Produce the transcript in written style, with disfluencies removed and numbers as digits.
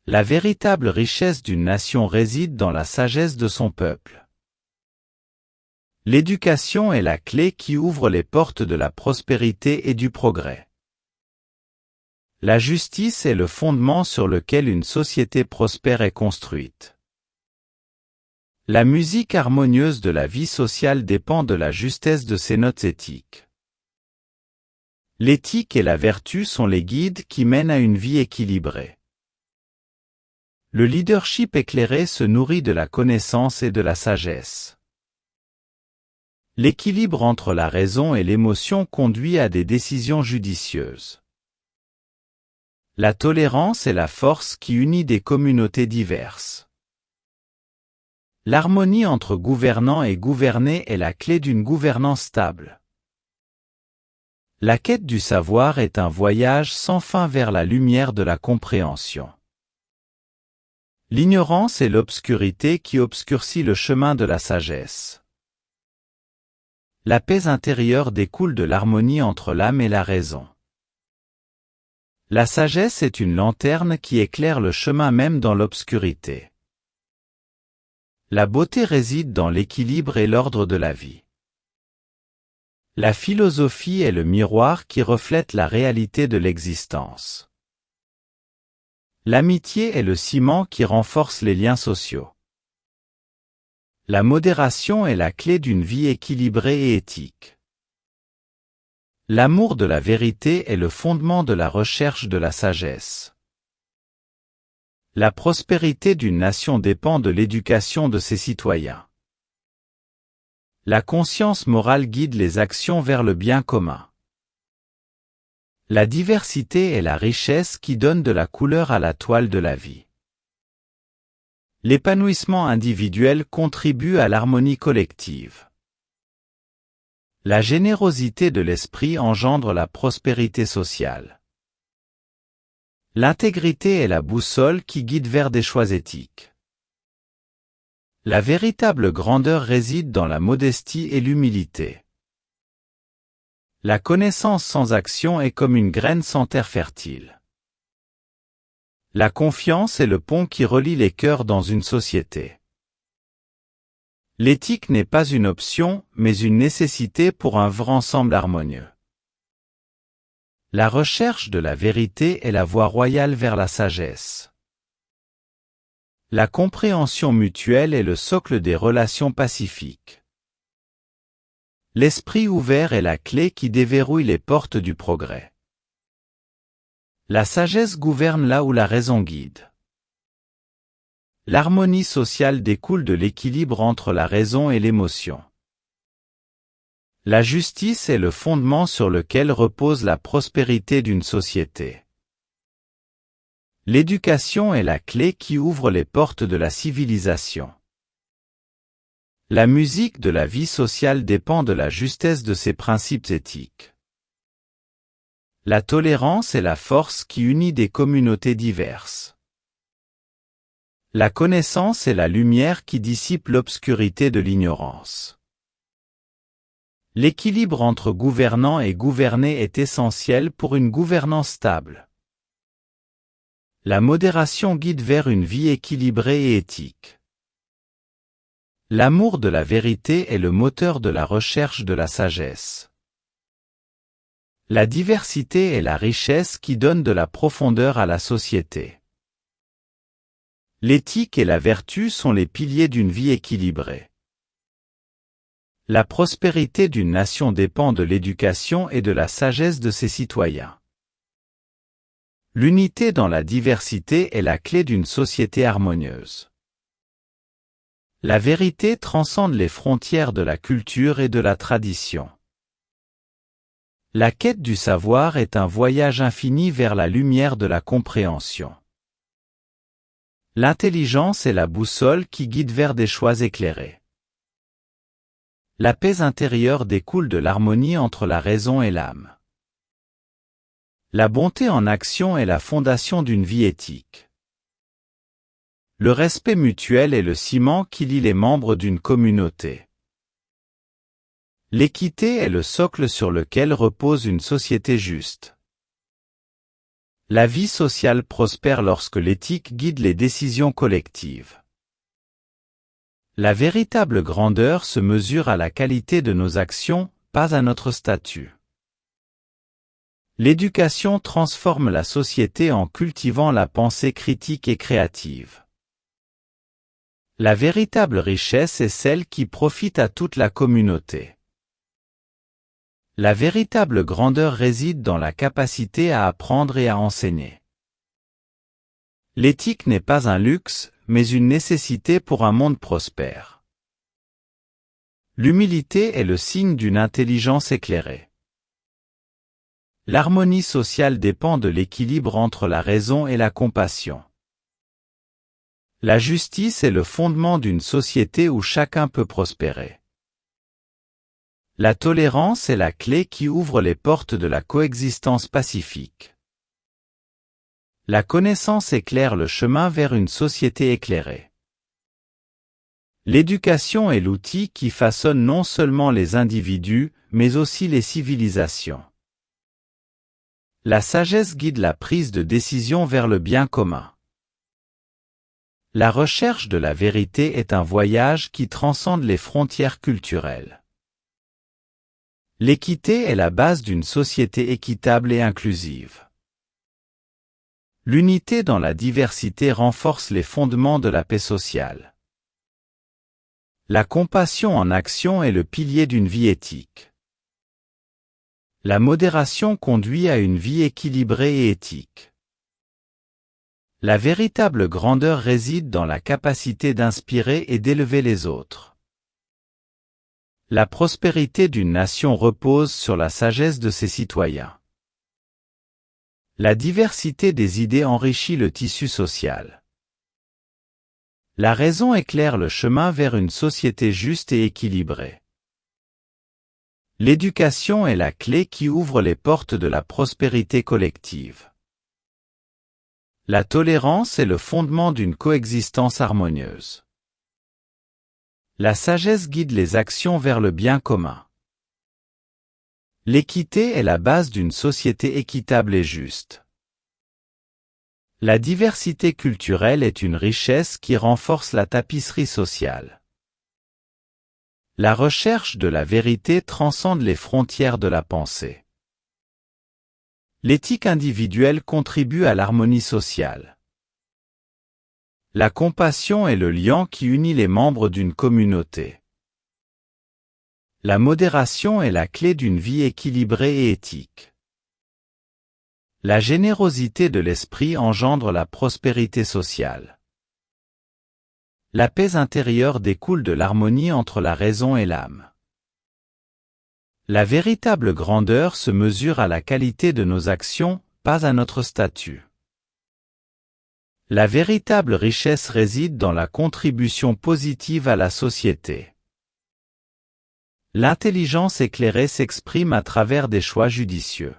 La véritable richesse d'une nation réside dans la sagesse de son peuple. L'éducation est la clé qui ouvre les portes de la prospérité et du progrès. La justice est le fondement sur lequel une société prospère est construite. La musique harmonieuse de la vie sociale dépend de la justesse de ses notes éthiques. L'éthique et la vertu sont les guides qui mènent à une vie équilibrée. Le leadership éclairé se nourrit de la connaissance et de la sagesse. L'équilibre entre la raison et l'émotion conduit à des décisions judicieuses. La tolérance est la force qui unit des communautés diverses. L'harmonie entre gouvernants et gouvernés est la clé d'une gouvernance stable. La quête du savoir est un voyage sans fin vers la lumière de la compréhension. L'ignorance est l'obscurité qui obscurcit le chemin de la sagesse. La paix intérieure découle de l'harmonie entre l'âme et la raison. La sagesse est une lanterne qui éclaire le chemin même dans l'obscurité. La beauté réside dans l'équilibre et l'ordre de la vie. La philosophie est le miroir qui reflète la réalité de l'existence. L'amitié est le ciment qui renforce les liens sociaux. La modération est la clé d'une vie équilibrée et éthique. L'amour de la vérité est le fondement de la recherche de la sagesse. La prospérité d'une nation dépend de l'éducation de ses citoyens. La conscience morale guide les actions vers le bien commun. La diversité est la richesse qui donne de la couleur à la toile de la vie. L'épanouissement individuel contribue à l'harmonie collective. La générosité de l'esprit engendre la prospérité sociale. L'intégrité est la boussole qui guide vers des choix éthiques. La véritable grandeur réside dans la modestie et l'humilité. La connaissance sans action est comme une graine sans terre fertile. La confiance est le pont qui relie les cœurs dans une société. L'éthique n'est pas une option, mais une nécessité pour un vrai ensemble harmonieux. La recherche de la vérité est la voie royale vers la sagesse. La compréhension mutuelle est le socle des relations pacifiques. L'esprit ouvert est la clé qui déverrouille les portes du progrès. La sagesse gouverne là où la raison guide. L'harmonie sociale découle de l'équilibre entre la raison et l'émotion. La justice est le fondement sur lequel repose la prospérité d'une société. L'éducation est la clé qui ouvre les portes de la civilisation. La musique de la vie sociale dépend de la justesse de ses principes éthiques. La tolérance est la force qui unit des communautés diverses. La connaissance est la lumière qui dissipe l'obscurité de l'ignorance. L'équilibre entre gouvernants et gouvernés est essentiel pour une gouvernance stable. La modération guide vers une vie équilibrée et éthique. L'amour de la vérité est le moteur de la recherche de la sagesse. La diversité est la richesse qui donne de la profondeur à la société. L'éthique et la vertu sont les piliers d'une vie équilibrée. La prospérité d'une nation dépend de l'éducation et de la sagesse de ses citoyens. L'unité dans la diversité est la clé d'une société harmonieuse. La vérité transcende les frontières de la culture et de la tradition. La quête du savoir est un voyage infini vers la lumière de la compréhension. L'intelligence est la boussole qui guide vers des choix éclairés. La paix intérieure découle de l'harmonie entre la raison et l'âme. La bonté en action est la fondation d'une vie éthique. Le respect mutuel est le ciment qui lie les membres d'une communauté. L'équité est le socle sur lequel repose une société juste. La vie sociale prospère lorsque l'éthique guide les décisions collectives. La véritable grandeur se mesure à la qualité de nos actions, pas à notre statut. L'éducation transforme la société en cultivant la pensée critique et créative. La véritable richesse est celle qui profite à toute la communauté. La véritable grandeur réside dans la capacité à apprendre et à enseigner. L'éthique n'est pas un luxe, mais une nécessité pour un monde prospère. L'humilité est le signe d'une intelligence éclairée. L'harmonie sociale dépend de l'équilibre entre la raison et la compassion. La justice est le fondement d'une société où chacun peut prospérer. La tolérance est la clé qui ouvre les portes de la coexistence pacifique. La connaissance éclaire le chemin vers une société éclairée. L'éducation est l'outil qui façonne non seulement les individus, mais aussi les civilisations. La sagesse guide la prise de décision vers le bien commun. La recherche de la vérité est un voyage qui transcende les frontières culturelles. L'équité est la base d'une société équitable et inclusive. L'unité dans la diversité renforce les fondements de la paix sociale. La compassion en action est le pilier d'une vie éthique. La modération conduit à une vie équilibrée et éthique. La véritable grandeur réside dans la capacité d'inspirer et d'élever les autres. La prospérité d'une nation repose sur la sagesse de ses citoyens. La diversité des idées enrichit le tissu social. La raison éclaire le chemin vers une société juste et équilibrée. L'éducation est la clé qui ouvre les portes de la prospérité collective. La tolérance est le fondement d'une coexistence harmonieuse. La sagesse guide les actions vers le bien commun. L'équité est la base d'une société équitable et juste. La diversité culturelle est une richesse qui renforce la tapisserie sociale. La recherche de la vérité transcende les frontières de la pensée. L'éthique individuelle contribue à l'harmonie sociale. La compassion est le lien qui unit les membres d'une communauté. La modération est la clé d'une vie équilibrée et éthique. La générosité de l'esprit engendre la prospérité sociale. La paix intérieure découle de l'harmonie entre la raison et l'âme. La véritable grandeur se mesure à la qualité de nos actions, pas à notre statut. La véritable richesse réside dans la contribution positive à la société. L'intelligence éclairée s'exprime à travers des choix judicieux.